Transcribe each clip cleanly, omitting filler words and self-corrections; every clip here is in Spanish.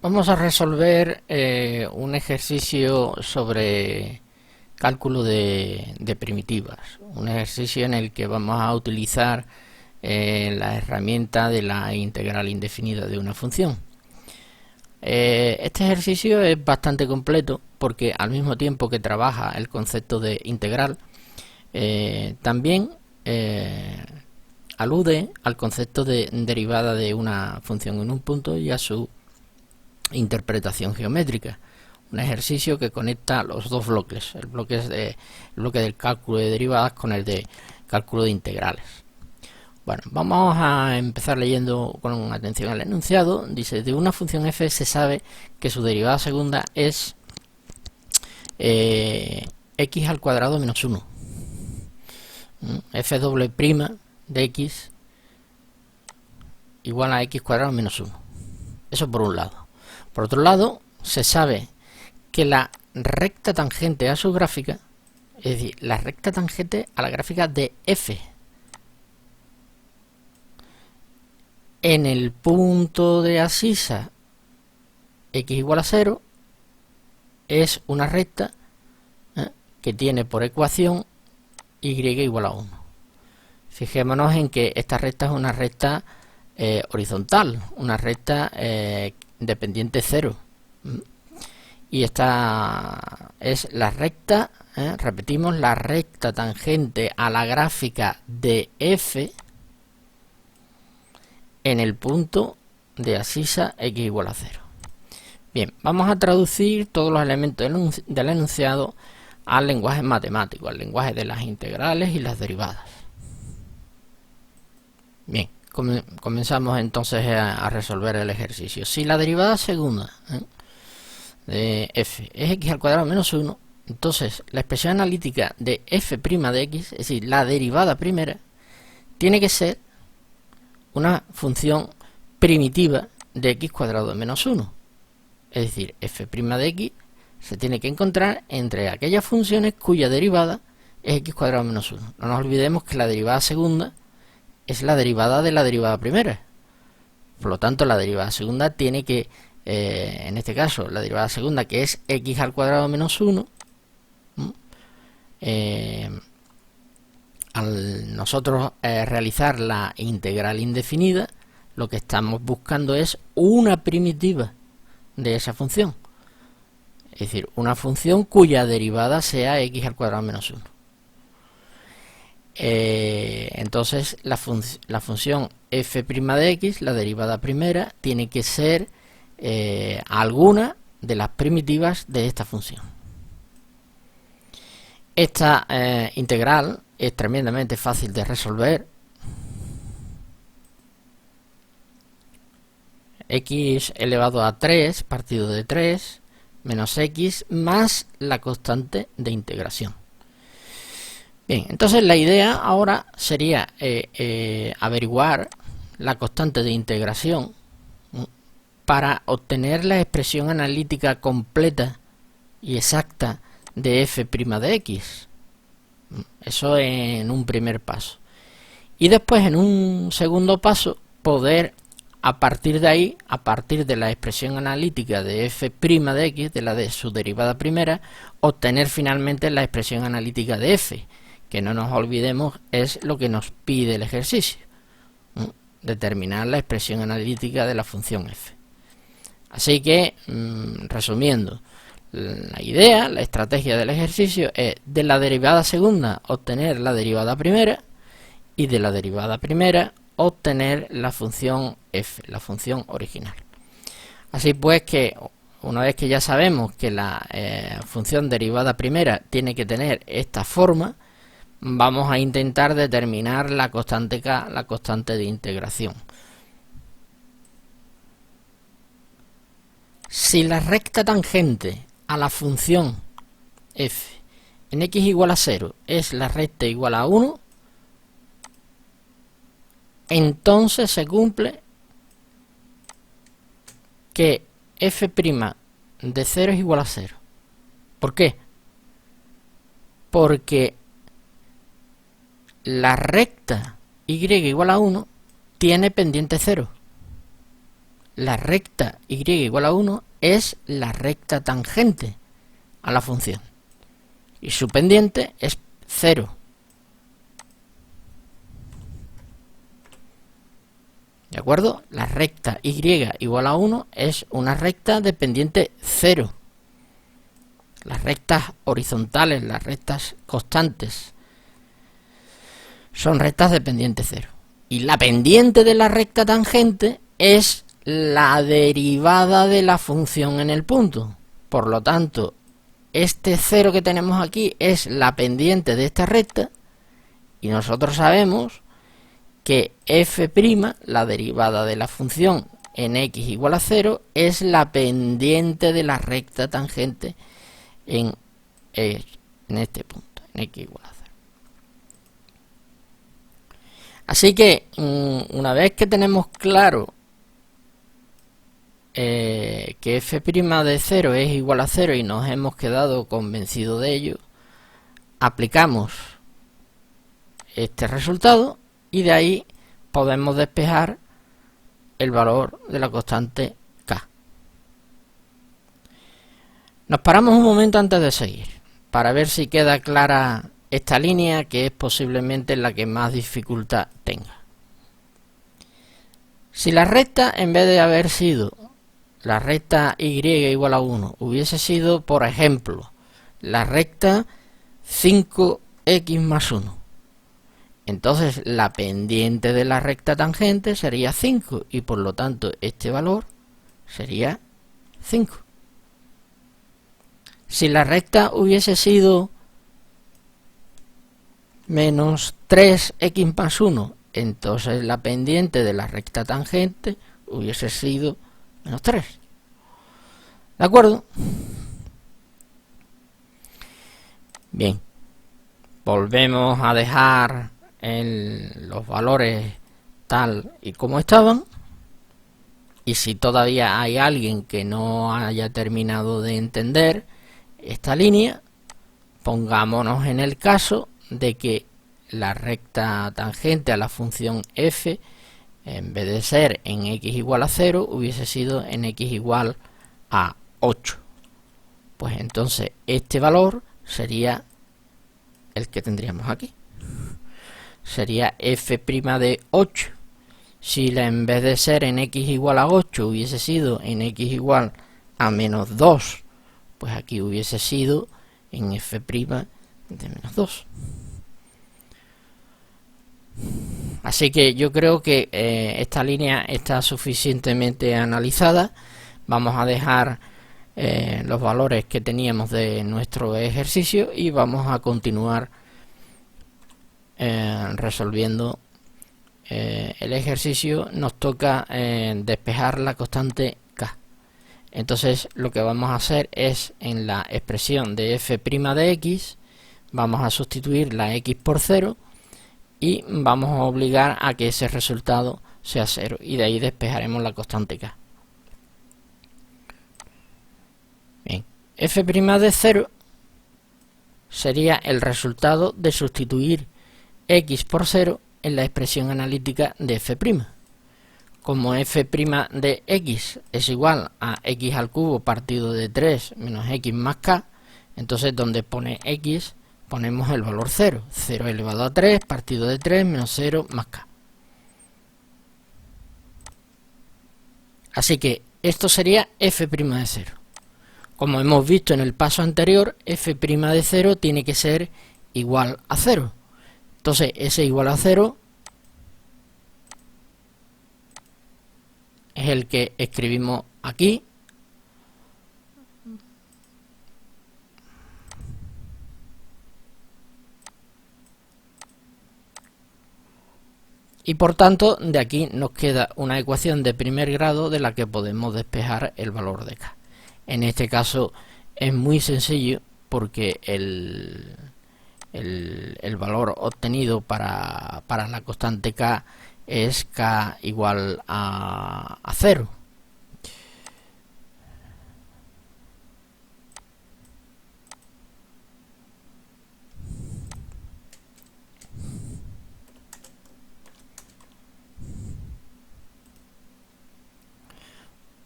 Vamos a resolver un ejercicio sobre cálculo de primitivas, un ejercicio en el que vamos a utilizar la herramienta de la integral indefinida de una función. Este ejercicio es bastante completo porque al mismo tiempo que trabaja el concepto de integral, también alude al concepto de derivada de una función en un punto y a su interpretación geométrica. Un ejercicio que conecta los dos bloques, el bloque del cálculo de derivadas con el de cálculo de integrales. Bueno, vamos a empezar leyendo con atención al enunciado. Dice: de una función f se sabe que su derivada segunda es x al cuadrado menos 1. F doble prima de x igual a x cuadrado menos 1. Eso por un lado. Por otro lado, se sabe que la recta tangente a su gráfica, es decir, la recta tangente a la gráfica de f en el punto de abscisa x igual a 0 es una recta que tiene por ecuación y igual a 1. Fijémonos en que esta recta es una recta horizontal, una recta dependiente 0. Y esta es la recta, repetimos, la recta tangente a la gráfica de f en el punto de abscisa x igual a 0. Bien, vamos a traducir todos los elementos del enunciado al lenguaje matemático, al lenguaje de las integrales y las derivadas. Bien, comenzamos entonces a resolver el ejercicio. Si la derivada segunda de f es x al cuadrado menos 1, entonces la expresión analítica de f' de x, es decir, la derivada primera, tiene que ser una función primitiva de x cuadrado menos 1. Es decir, f' de x se tiene que encontrar entre aquellas funciones cuya derivada es x cuadrado menos 1. No nos olvidemos que la derivada segunda es la derivada de la derivada primera. Por lo tanto, la derivada segunda tiene que, en este caso, la derivada segunda, que es x al cuadrado menos 1, al nosotros realizar la integral indefinida, lo que estamos buscando es una primitiva de esa función. Es decir, una función cuya derivada sea x al cuadrado menos 1. Entonces la función f' de x, la derivada primera, tiene que ser alguna de las primitivas de esta función. Esta integral es tremendamente fácil de resolver. X elevado a 3 partido de 3 menos x más la constante de integración. Bien, entonces la idea ahora sería averiguar la constante de integración para obtener la expresión analítica completa y exacta de f' de x. Eso en un primer paso. Y después, en un segundo paso, poder a partir de ahí, a partir de la expresión analítica de f' de x, de la de su derivada primera, obtener finalmente la expresión analítica de f, que no nos olvidemos es lo que nos pide el ejercicio, determinar la expresión analítica de la función f. Así que, resumiendo, la idea, la estrategia del ejercicio es de la derivada segunda obtener la derivada primera y de la derivada primera obtener la función f, la función original. Así pues que una vez que ya sabemos que la función derivada primera tiene que tener esta forma, vamos a intentar determinar la constante k, la constante de integración. Si la recta tangente a la función f en x igual a 0 es la recta igual a 1, entonces se cumple que f' de 0 es igual a 0. ¿Por qué? Porque la recta y igual a 1 tiene pendiente 0. la recta y igual a 1 es la recta tangente a la función. Y su pendiente es 0. ¿De acuerdo? La recta y igual a 1 es una recta de pendiente 0. Las rectas horizontales, las rectas constantes, son rectas de pendiente 0. Y la pendiente de la recta tangente es la derivada de la función en el punto. Por lo tanto, este 0 que tenemos aquí es la pendiente de esta recta, y nosotros sabemos que f', la derivada de la función en x igual a 0, es la pendiente de la recta tangente en este punto, en x igual a 0. Así que una vez que tenemos claro que f' de 0 es igual a 0 y nos hemos quedado convencidos de ello, aplicamos este resultado y de ahí podemos despejar el valor de la constante k. Nos paramos un momento antes de seguir para ver si queda clara esta línea, que es posiblemente la que más dificultad tenga. Si la recta, en vez de haber sido la recta y igual a 1, hubiese sido, por ejemplo, la recta 5x más 1, entonces la pendiente de la recta tangente sería 5 y por lo tanto este valor sería 5. Si la recta hubiese sido menos 3x más 1, entonces la pendiente de la recta tangente hubiese sido menos 3. ¿De acuerdo? Bien. Volvemos a dejar los valores tal y como estaban. Y si todavía hay alguien que no haya terminado de entender esta línea, pongámonos en el caso de que la recta tangente a la función f, en vez de ser en x igual a 0, hubiese sido en x igual a 8. Pues entonces este valor sería el que tendríamos aquí. Sería f' de 8. Si en vez de ser en x igual a 8 hubiese sido en x igual a menos 2, pues aquí hubiese sido en f' de menos 2. Así que yo creo que esta línea está suficientemente analizada. Vamos a dejar los valores que teníamos de nuestro ejercicio y vamos a continuar resolviendo el ejercicio. Nos toca despejar la constante k. Entonces lo que vamos a hacer es, en la expresión de f' de x, vamos a sustituir la x por 0 y vamos a obligar a que ese resultado sea 0, y de ahí despejaremos la constante k. Bien, f' de 0 sería el resultado de sustituir x por 0 en la expresión analítica de f'. Como f' de x es igual a x al cubo partido de 3 menos x más k, entonces donde pone x ponemos el valor 0. 0 elevado a 3 partido de 3 menos 0 más k. Así que esto sería f' de 0. Como hemos visto en el paso anterior, f' de 0 tiene que ser igual a 0. Entonces ese igual a 0 es el que escribimos aquí. Y por tanto, de aquí nos queda una ecuación de primer grado de la que podemos despejar el valor de k. En este caso es muy sencillo porque el valor obtenido para la constante k es k igual a 0.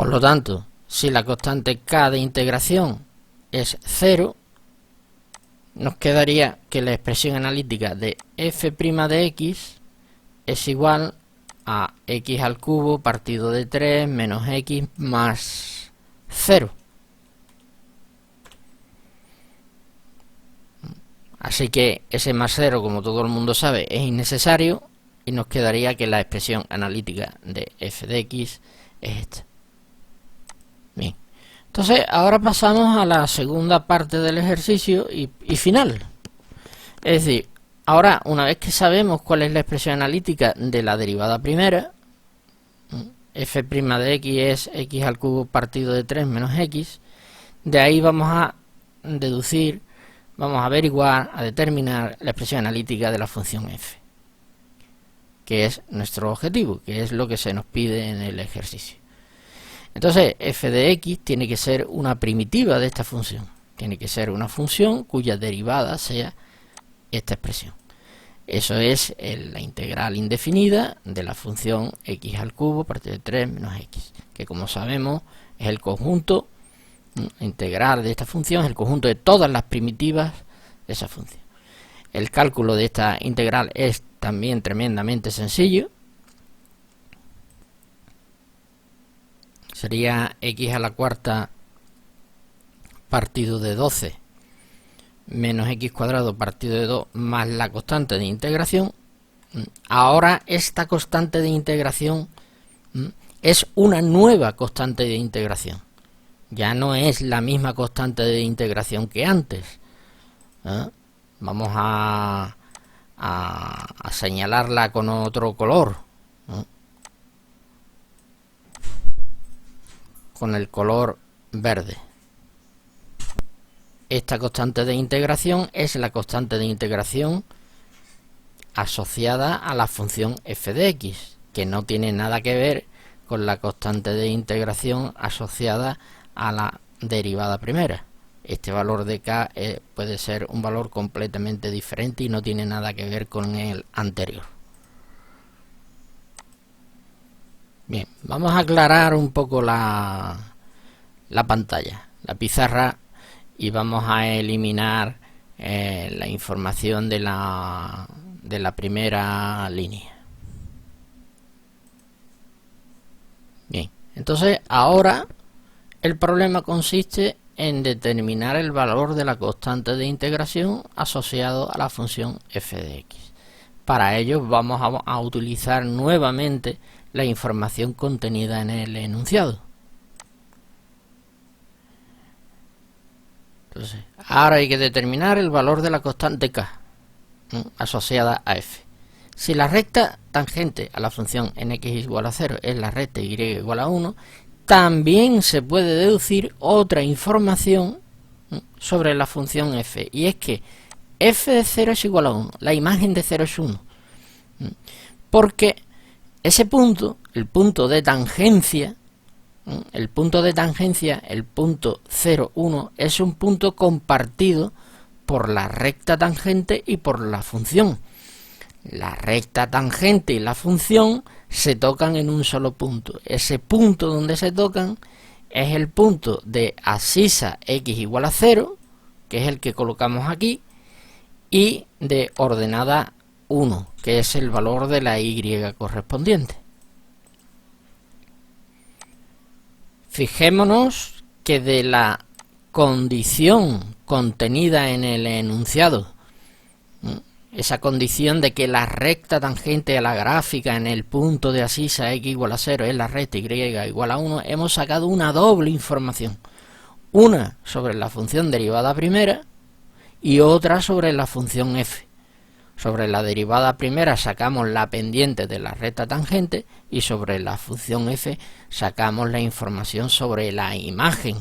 Por lo tanto, si la constante k de integración es 0, nos quedaría que la expresión analítica de f' de x es igual a x al cubo partido de 3 menos x más 0. Así que ese más 0, como todo el mundo sabe, es innecesario y nos quedaría que la expresión analítica de f de x es esta. Bien, entonces ahora pasamos a la segunda parte del ejercicio y final. Es decir, ahora una vez que sabemos cuál es la expresión analítica de la derivada primera, f' de x es x al cubo partido de 3 menos x, de ahí vamos a deducir, vamos a averiguar, a determinar la expresión analítica de la función f, que es nuestro objetivo, que es lo que se nos pide en el ejercicio. Entonces, f de x tiene que ser una primitiva de esta función. Tiene que ser una función cuya derivada sea esta expresión. Eso es la integral indefinida de la función x al cubo partido de 3 menos x, que como sabemos es el conjunto integral de esta función, es el conjunto de todas las primitivas de esa función. El cálculo de esta integral es también tremendamente sencillo. Sería x a la cuarta partido de 12 menos x cuadrado partido de 2 más la constante de integración. Ahora esta constante de integración es una nueva constante de integración. Ya no es la misma constante de integración que antes. Vamos a señalarla con otro color. Con el color verde. Esta constante de integración es la constante de integración asociada a la función f de x, que no tiene nada que ver con la constante de integración asociada a la derivada primera. Este valor de k puede ser un valor completamente diferente y no tiene nada que ver con el anterior. Bien, vamos a aclarar un poco la pantalla, la pizarra, y vamos a eliminar la información de la primera línea. Bien, entonces ahora el problema consiste en determinar el valor de la constante de integración asociado a la función f de x. Para ello vamos a utilizar nuevamente la información contenida en el enunciado. Entonces, ahora hay que determinar el valor de la constante k asociada a f. Si la recta tangente a la función nx igual a 0 es la recta y igual a 1, también se puede deducir otra información sobre la función f, y es que f de 0 es igual a 1, la imagen de 0 es 1, porque ese punto, el punto de tangencia, el punto 0, 1, es un punto compartido por la recta tangente y por la función. La recta tangente y la función se tocan en un solo punto. Ese punto donde se tocan es el punto de abscisa x igual a 0, que es el que colocamos aquí, y de ordenada 1, que es el valor de la y correspondiente. Fijémonos que de la condición contenida en el enunciado, esa condición de que la recta tangente a la gráfica en el punto de abscisa x igual a 0 es la recta y igual a 1, hemos sacado una doble información. Una sobre la función derivada primera y otra sobre la función f. Sobre la derivada primera sacamos la pendiente de la recta tangente y sobre la función f sacamos la información sobre la imagen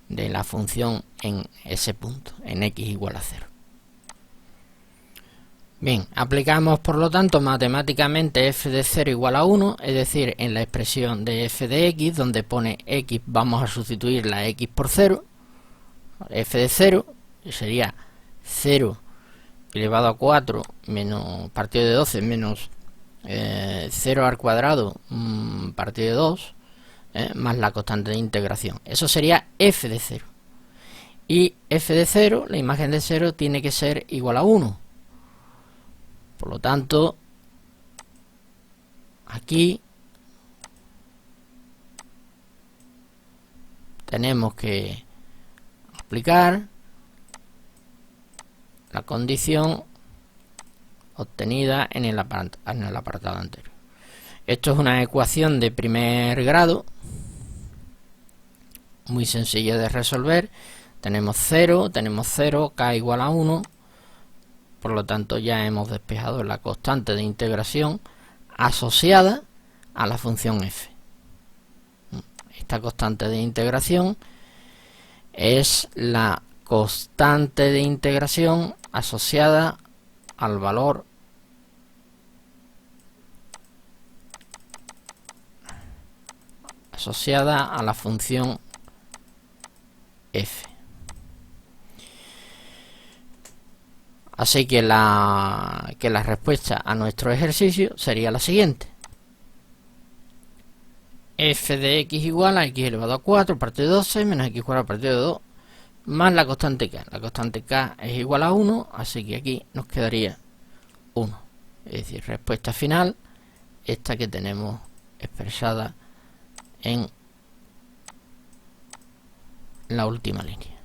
de la función en ese punto, en x igual a 0. Bien, aplicamos por lo tanto matemáticamente f de 0 igual a 1, es decir, en la expresión de f de x, donde pone x, vamos a sustituir la x por 0, f de 0 sería 0 elevado a 4 menos partido de 12 menos 0 al cuadrado partido de 2, más la constante de integración. Eso sería f de 0. Y f de 0, la imagen de 0, tiene que ser igual a 1. Por lo tanto, aquí tenemos que aplicar la condición obtenida en el apartado anterior. Esto es una ecuación de primer grado, muy sencilla de resolver. Tenemos 0, k igual a 1, por lo tanto ya hemos despejado la constante de integración asociada a la función f. Esta constante de integración es la constante de integración asociada al valor asociada a la función f. Así que la respuesta a nuestro ejercicio sería la siguiente: f de x igual a x elevado a 4 partido de 12 menos x cuadrado partido de 2 más la constante k. La constante k es igual a 1, así que aquí nos quedaría 1. Es decir, respuesta final, esta que tenemos expresada en la última línea.